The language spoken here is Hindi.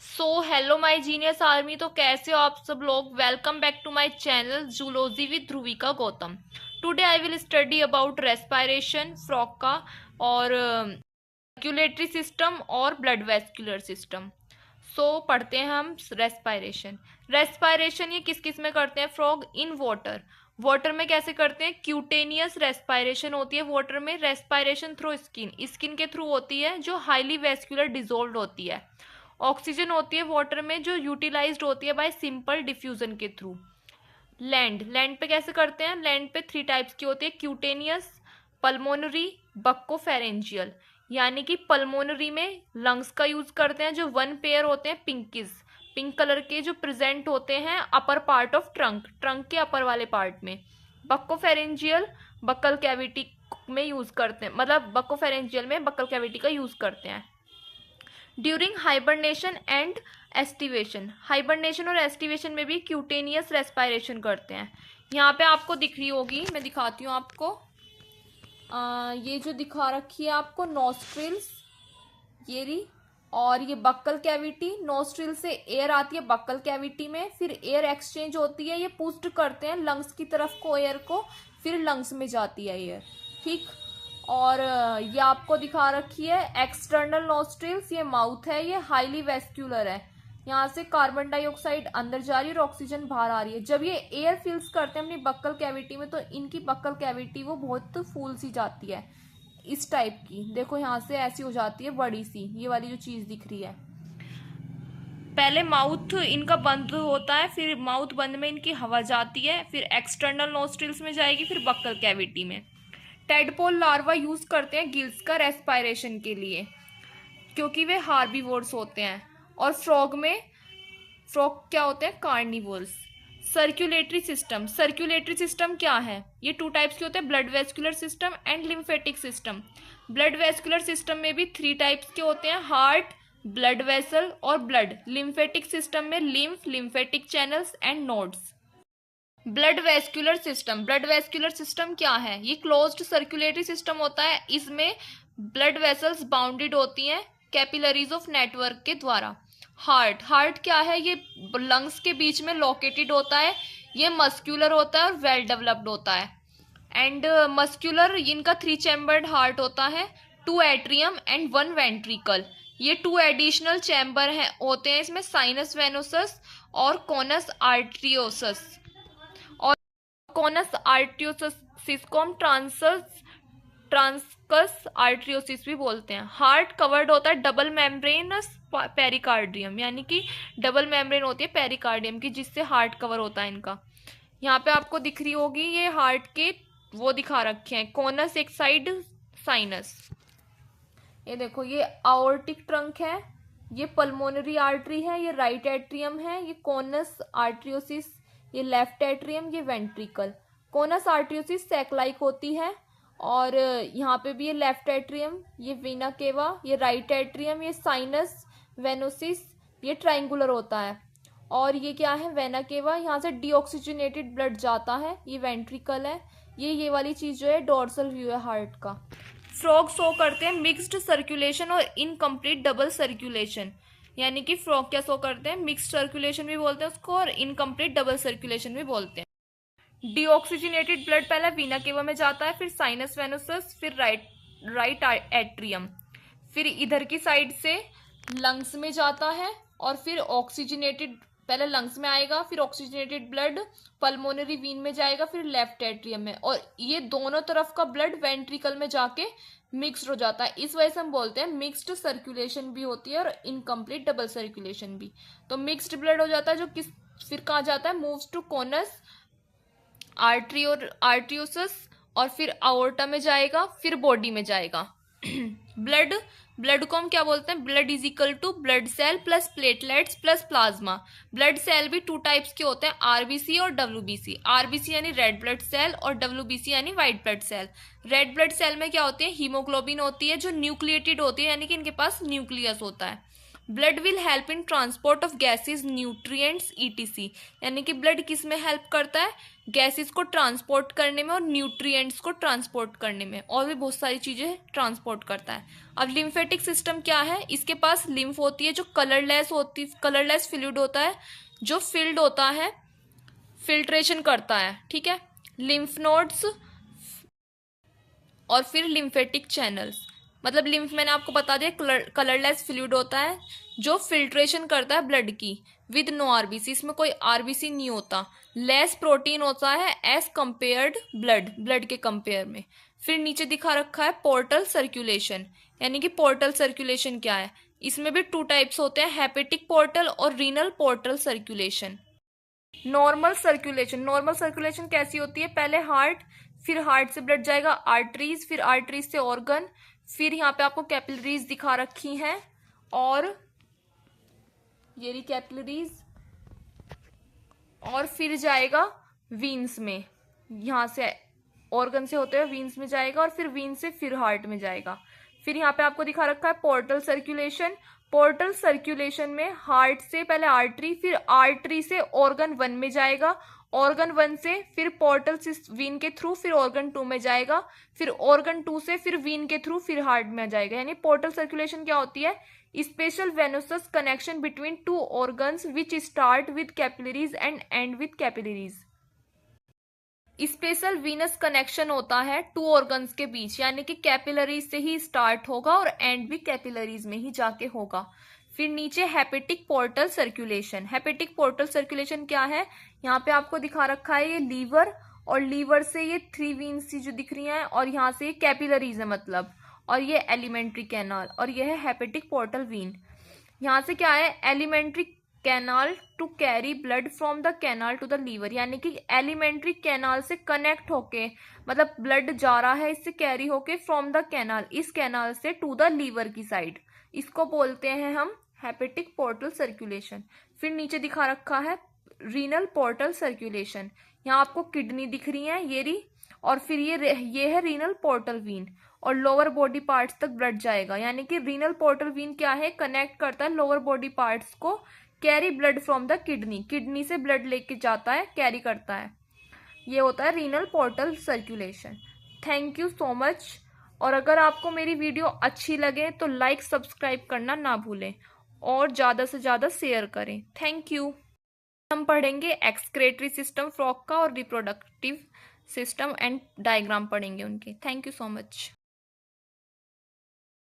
So hello my genius army. तो कैसे हो आप सब लोग। Welcome back to my channel zoology with Dhruvika Gautam. Today I will study about respiration, frog का और सर्कुलेटरी सिस्टम और ब्लड वेस्कुलर सिस्टम। सो पढ़ते हैं हम रेस्पिरेशन। रेस्पिरेशन ये किस किस में करते हैं फ्रॉग? In water. वाटर में कैसे करते हैं? क्यूटेनियस रेस्पिरेशन होती है वाटर में। रेस्पिरेशन थ्रू स्किन, स्किन के थ्रू होती है जो हाईली वेस्कुलर डिजोल्व होती है। ऑक्सीजन होती है वाटर में जो यूटिलाइज्ड होती है बाय सिंपल डिफ्यूजन के थ्रू। लैंड, लैंड पे कैसे करते हैं? लैंड पे 3 टाइप्स की होती है, क्यूटेनियस, पल्मोनरी, बक्कोफेरेंजियल। यानी कि पल्मोनरी में लंग्स का यूज करते हैं जो 1 पेयर होते हैं पिंकिस, पिंक कलर के जो प्रेजेंट होते हैं upper part of trunk, trunk के अपर वाले पार्ट में। बक्कोफेरेंजियल बक्कल कैविटी में यूज करते हैं, मतलब बक्कोफेरेंजियल में बक्कल कैविटी का यूज करते हैं। During hibernation and aestivation, hibernation और एस्टिवेशन में भी क्यूटेनियस रेस्पिरेशन करते हैं। यहाँ पे आपको दिख रही होगी, मैं दिखाती हूँ आपको। ये जो दिखा रखी है आपको नोस्ट्रिल्स, ये रही, और ये बक्कल कैविटी। नोस्ट्रिल से एयर आती है बक्कल कैविटी में, फिर एयर एक्सचेंज होती है, ये पुस्ट करते हैं लंग्स की तरफ को एयर को, फिर लंग्स में जाती है एयर, ठीक। और ये आपको दिखा रखी है एक्सटर्नल नोस्ट्रिल्स, ये माउथ है, ये हाईली वेस्क्यूलर है। यहाँ से कार्बन डाइऑक्साइड अंदर जा रही है और ऑक्सीजन बाहर आ रही है। जब ये एयर फिल्स करते हैं अपनी बक्कल कैविटी में तो इनकी बक्कल कैविटी वो बहुत फूल सी जाती है, इस टाइप की। देखो यहाँ से ऐसी हो जाती है बड़ी सी, ये वाली जो चीज दिख रही है। पहले माउथ इनका बंद होता है, फिर माउथ बंद में इनकी हवा जाती है, फिर एक्सटर्नल नोस्ट्रिल्स में जाएगी, फिर बक्कल कैविटी में। टेडपोल लार्वा यूज करते हैं गिल्स का रेस्पिरेशन के लिए क्योंकि वे हार्बीवोर्स होते हैं। और फ्रॉग में, फ्रॉग क्या होते हैं? Carnivores. Circulatory system, circulatory system क्या है? ये 2 टाइप्स के होते हैं, blood vascular system and lymphatic system. Blood vascular system में भी 3 टाइप्स के होते हैं, हार्ट, ब्लड वेसल और ब्लड। लिम्फेटिक सिस्टम में lymph, lymphatic channels end nodes. Blood vascular system, blood vascular system क्या है? ये क्लोज्ड सर्कुलेटरी सिस्टम होता है, इसमें ब्लड वेसल्स बाउंडेड होती हैं कैपिलरीज ऑफ नेटवर्क के द्वारा। हार्ट, हार्ट क्या है? ये लंग्स के बीच में लोकेटेड होता है, ये मस्क्यूलर होता है और वेल डेवलप्ड होता है। एंड मस्क्यूलर, इनका 3 चैम्बर्ड हार्ट होता है, 2 एट्रियम एंड 1 वेंट्रिकल। ये 2 एडिशनल चैम्बर हैं होते हैं इसमें, साइनस वेनोसस और कोनस आर्ट्रियोसस। कोनस आर्ट्रियोसिस को हम ट्रांसकस आर्ट्रियोसिस भी बोलते हैं। हार्ट कवर्ड होता है डबल मेम्ब्रेनस पेरिकार्डियम, यानी कि डबल मेम्ब्रेन होती है पेरिकार्डियम की, जिससे हार्ट कवर होता है इनका। यहाँ पे आपको दिख रही होगी ये हार्ट के वो दिखा रखे हैं, कोनस एक साइड, साइनस। ये देखो ये आवर्टिक ट्रंक है, ये पल्मोनरी आर्टरी है, ये राइट एट्रियम है, ये कोनस आर्ट्रियोसिस, ये लेफ्ट एट्रियम, ये वेंट्रिकल। कोनस आर्ट्रियोसिस सैक-लाइक होती है, और यहाँ पे भी ये लेफ्ट एट्रियम, ये वीना केवा, ये राइट एट्रियम, ये साइनस वेनोसिस, ये ट्राइंगुलर होता है। और ये क्या है? वेना केवा, यहाँ से डीऑक्सीजनेटेड ब्लड जाता है, ये वेंट्रिकल है। ये वाली चीज जो है डोर्सल व्यू है हार्ट का। फ्रॉग शो करते हैं मिक्स्ड सर्कुलेशन और इनकम्प्लीट डबल सर्कुलेशन, यानी कि फ्रॉग क्या शो करते हैं? मिक्स्ड सर्कुलेशन भी बोलते हैं उसको और इनकम्प्लीट डबल सर्कुलेशन भी बोलते हैं। डीऑक्सीजनेटेड ब्लड पहले वीना केवा में जाता है, फिर साइनस वेनोसस, फिर राइट एट्रियम, फिर इधर की साइड से लंग्स में जाता है, और फिर ऑक्सीजनेटेड पहले लंग्स में आएगा, फिर ऑक्सीजनेटेड ब्लड पल्मोनरी वीन में जाएगा, फिर लेफ्ट एट्रियम में, और ये दोनों तरफ का ब्लड वेंट्रिकल में जाके मिक्स्ड हो जाता है। इस वजह से हम बोलते हैं मिक्स्ड सर्कुलेशन भी होती है और इनकम्प्लीट डबल सर्कुलेशन भी। तो मिक्स्ड ब्लड हो जाता है जो किस, फिर कहाँ जाता है? मूव्स टू कोनस आर्ट्रियोसस, और फिर आओर्टा में जाएगा, फिर बॉडी में जाएगा। ब्लड, ब्लड को हम क्या बोलते हैं? Blood is equal to blood cell plus platelets plus plasma. Blood cell भी 2 टाइप्स के होते हैं, आरबीसी और डब्ल्यूबीसी। आरबीसी यानी रेड ब्लड सेल और डब्ल्यूबीसी यानी white blood cell. Red blood cell में क्या होती है? हीमोग्लोबिन होती है जो न्यूक्लिएटेड होती है, यानी कि इनके पास न्यूक्लियस होता है। Blood will help in transport of gases, nutrients etc, यानी कि ब्लड किस में हेल्प करता है? गैसेस को ट्रांसपोर्ट करने में और न्यूट्रिएंट्स को ट्रांसपोर्ट करने में, और भी बहुत सारी चीज़ें ट्रांसपोर्ट करता है। अब लिम्फेटिक सिस्टम क्या है, इसके पास लिम्फ होती है जो कलरलेस फ्लूइड होता है, जो फिल्ड होता है, फिल्ट्रेशन करता है, ठीक है। लिम्फ नोड्स और फिर लिम्फेटिक चैनल्स, मतलब लिम्फ मैंने आपको बता दिया कलरलेस फ्लूइड होता है जो फिल्ट्रेशन करता है ब्लड की, विद नो आरबीसी, इसमें कोई आरबीसी नहीं होता, लेस प्रोटीन होता है एज कंपेयर्ड ब्लड के कंपेयर में। फिर नीचे दिखा रखा है पोर्टल सर्कुलेशन, यानी कि पोर्टल सर्कुलेशन क्या है, इसमें भी 2 टाइप्स होते हैं, हेपेटिक पोर्टल और renal portal circulation. Normal circulation कैसी होती है, पहले हार्ट, फिर हार्ट से ब्लड जाएगा आर्टरीज, फिर आर्टरीज से ऑर्गन, फिर यहाँ पे आपको कैपिलरीज दिखा रखी हैं, और ये रही कैपिलरीज, और फिर जाएगा वीन्स में, यहाँ से ऑर्गन से होते हुए वीन्स में जाएगा, और फिर वीन्स से फिर हार्ट में जाएगा। फिर यहाँ पे आपको दिखा रखा है पोर्टल सर्कुलेशन में हार्ट से पहले आर्टरी, फिर आर्टरी से ऑर्गन 1 में जाएगा, ऑर्गन 1 से फिर पोर्टल वीन के थ्रू फिर ऑर्गन 2 में जाएगा, फिर ऑर्गन 2 से फिर वीन के थ्रू फिर हार्ट में जाएगा। यानी पोर्टल सर्कुलेशन क्या होती है, special venosus connection between 2 organs which start with capillaries and and with capillaries. Special Venus connection होता है 2 ऑर्गन्स के बीच, यानी कि कैपिलरीज से ही स्टार्ट होगा और एंड भी कैपिलरीज में ही जाके होगा। फिर नीचे हेपेटिक पोर्टल सर्कुलेशन क्या है, यहाँ पे आपको दिखा रखा है ये लीवर, और लीवर से ये 3 वीन्स जो दिख रही हैं, और यहाँ से ये कैपिलरीज है मतलब, और ये एलिमेंट्री कैनाल, और ये है हेपेटिक पोर्टल वीन। यहाँ से क्या है, alimentary canal to carry blood from the canal to the liver, यानी कि एलिमेंट्री कैनाल से कनेक्ट होके, मतलब ब्लड जा रहा है इससे कैरी होके फ्रॉम द कैनाल, इस कैनाल से टू द लीवर की साइड, इसको बोलते हैं हम हेपेटिक पोर्टल सर्कुलेशन। फिर नीचे दिखा रखा है रीनल पोर्टल सर्कुलेशन, यहाँ आपको किडनी दिख रही है ये रही, और फिर ये है रीनल पोर्टल वीन, और लोअर बॉडी पार्ट्स तक ब्लड जाएगा, यानी कि रीनल पोर्टल वीन क्या है, कनेक्ट करता है लोअर बॉडी पार्ट्स को, carry blood from the kidney से ब्लड लेके जाता है, कैरी करता है, ये होता है renal portal circulation. Thank you so much, और अगर आपको मेरी वीडियो अच्छी लगे तो लाइक सब्सक्राइब करना ना भूलें, और ज़्यादा से ज़्यादा शेयर करें। Thank you. हम पढ़ेंगे एक्सक्रेटरी सिस्टम फ्रॉग का, और रिप्रोडक्टिव सिस्टम एंड डायग्राम पढ़ेंगे उनके। Thank you so much.